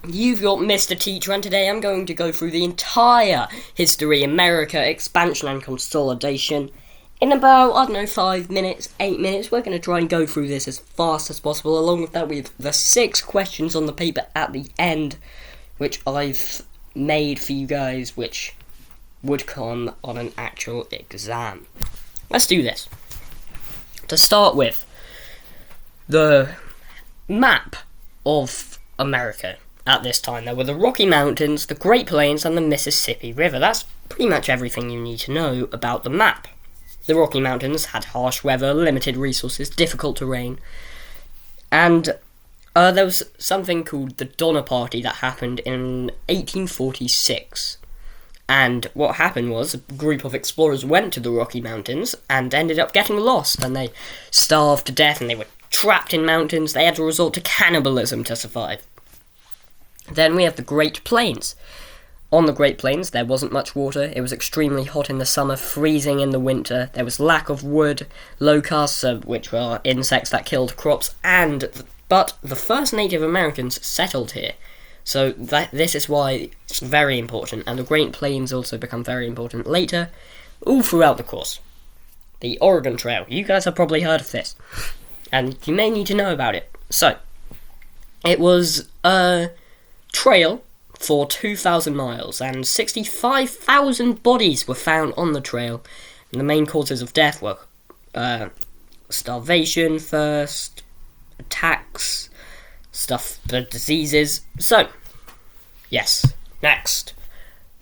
You've got Mr. Teacher, and today I'm going to go through the entire history, America, expansion and consolidation. In about, 5 minutes, 8 minutes, we're going to try and go through this as fast as possible. Along with that, we have the 6 questions on the paper at the end, which I've made for you guys, which would come on an actual exam. Let's do this. To start with, the map of America. At this time, there were the Rocky Mountains, the Great Plains, and the Mississippi River. That's pretty much everything you need to know about the map. The Rocky Mountains had harsh weather, limited resources, difficult terrain, and there was something called the Donner Party that happened in 1846. And what happened was, a group of explorers went to the Rocky Mountains and ended up getting lost, and they starved to death, and they were trapped in mountains. They had to resort to cannibalism to survive. Then we have the Great Plains. On the Great Plains, there wasn't much water. It was extremely hot in the summer, freezing in the winter. There was lack of wood, locusts, which were insects that killed crops, but the first Native Americans settled here. So this is why it's very important, and the Great Plains also become very important later, all throughout the course. The Oregon Trail. You guys have probably heard of this, and you may need to know about it. So, it was trail for 2,000 miles, and 65,000 bodies were found on the trail. And the main causes of death were starvation, thirst, attacks, diseases. So, yes, next.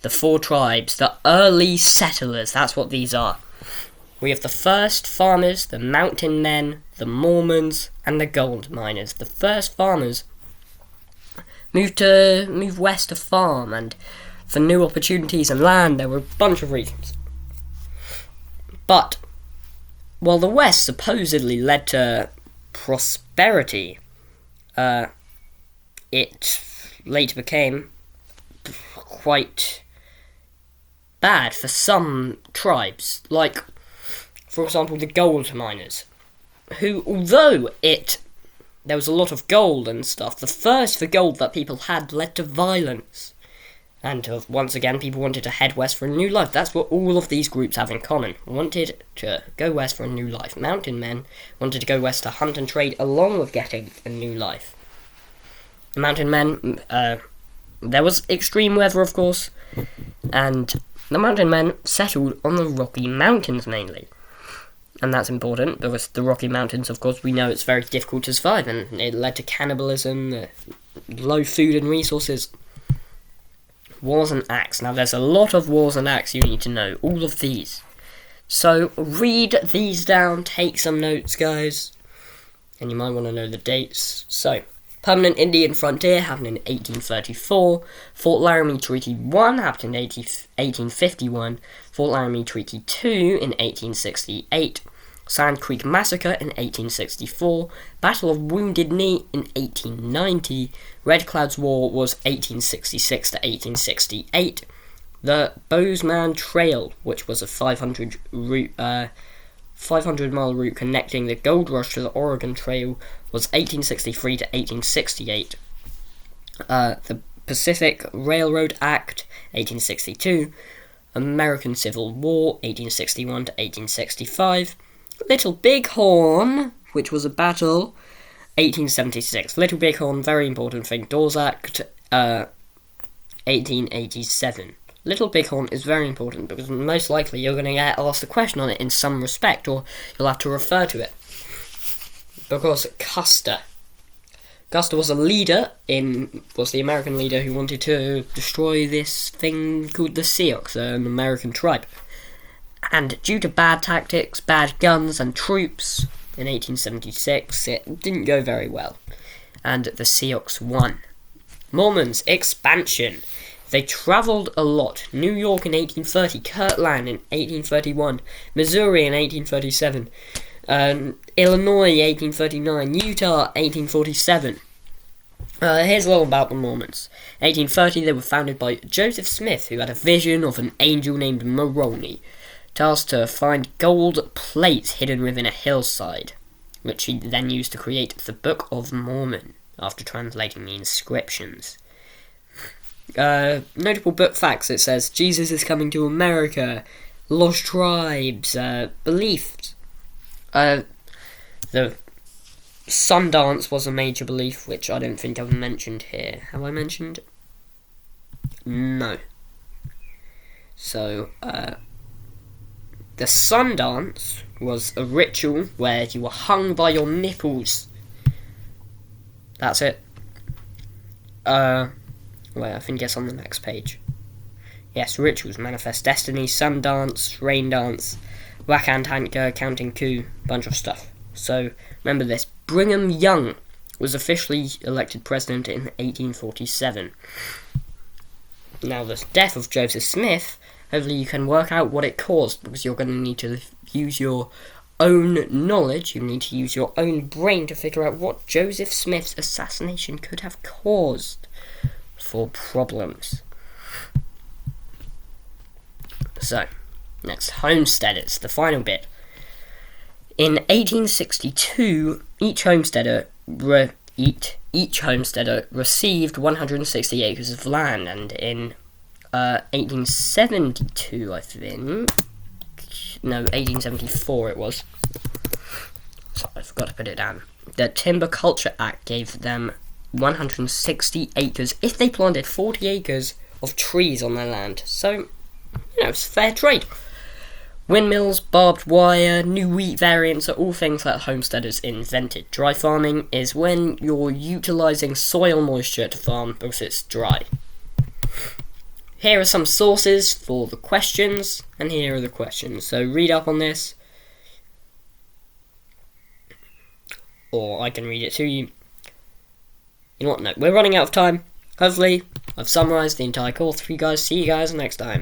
The 4 tribes, the early settlers, that's what these are. We have the first farmers, the mountain men, the Mormons, and the gold miners. The first farmers moved west to farm, and for new opportunities and land. There were a bunch of reasons. But while the West supposedly led to prosperity, it later became quite bad for some tribes, like, for example, the gold miners, who, although there was a lot of gold and stuff, the thirst for gold that people had led to violence. And once again, people wanted to head west for a new life. That's what all of these groups have in common. Wanted to go west for a new life. Mountain men wanted to go west to hunt and trade along with getting a new life. Mountain men, there was extreme weather, of course, and the mountain men settled on the Rocky Mountains mainly. And that's important, because the Rocky Mountains, of course, we know it's very difficult to survive, and it led to cannibalism, low food and resources. Wars and acts. Now, there's a lot of wars and acts you need to know, all of these. So, read these down, take some notes, guys, and you might want to know the dates. So, Permanent Indian Frontier happened in 1834, Fort Laramie Treaty 1 happened in 1851, Fort Laramie Treaty 2 in 1868, Sand Creek Massacre in 1864, Battle of Wounded Knee in 1890, Red Cloud's War was 1866 to 1868, the Bozeman Trail, which was a 500-mile route connecting the Gold Rush to the Oregon Trail, was 1863 to 1868. The Pacific Railroad Act, 1862. American Civil War, 1861 to 1865. Little Bighorn, which was a battle, 1876. Little Bighorn, very important thing. Dawes Act, 1887. Little Bighorn is very important because most likely you're going to get asked a question on it in some respect, or you'll have to refer to it. Because Custer was the American leader who wanted to destroy this thing called the Sioux, an American tribe. And due to bad tactics, bad guns and troops, in 1876, it didn't go very well. And the Sioux won. Mormons, expansion. They travelled a lot. New York in 1830, Kirtland in 1831, Missouri in 1837, Illinois 1839, Utah 1847. Here's a little about the Mormons. 1830, they were founded by Joseph Smith, who had a vision of an angel named Moroni, tasked to find gold plates hidden within a hillside, which he then used to create the Book of Mormon, after translating the inscriptions. Notable book facts, it says Jesus is coming to America, lost tribes, beliefs. The Sundance was a major belief, which I don't think I've mentioned here. Have I mentioned? No. So, the Sundance was a ritual where you were hung by your nipples. That's it. Wait, I think it's on the next page. Yes, rituals, manifest destiny, sun dance, rain dance, whack-hand hanker, counting coup, bunch of stuff. So, remember this. Brigham Young was officially elected president in 1847. Now, the death of Joseph Smith, hopefully you can work out what it caused, because you're going to need to use your own knowledge, you need to use your own brain to figure out what Joseph Smith's assassination could have caused for problems. So, next, homesteaders, the final bit. In 1862, each homesteader received 160 acres of land, and in 1872, I think, no, 1874 it was, so I forgot to put it down, the Timber Culture Act gave them 160 acres if they planted 40 acres of trees on their land. So, it's fair trade. Windmills, barbed wire, new wheat variants are all things that homesteaders invented. Dry farming is when you're utilising soil moisture to farm because it's dry. Here are some sources for the questions, and here are the questions. So read up on this, or I can read it to you. You know what? No, we're running out of time. Hopefully, I've summarised the entire course for you guys. See you guys next time.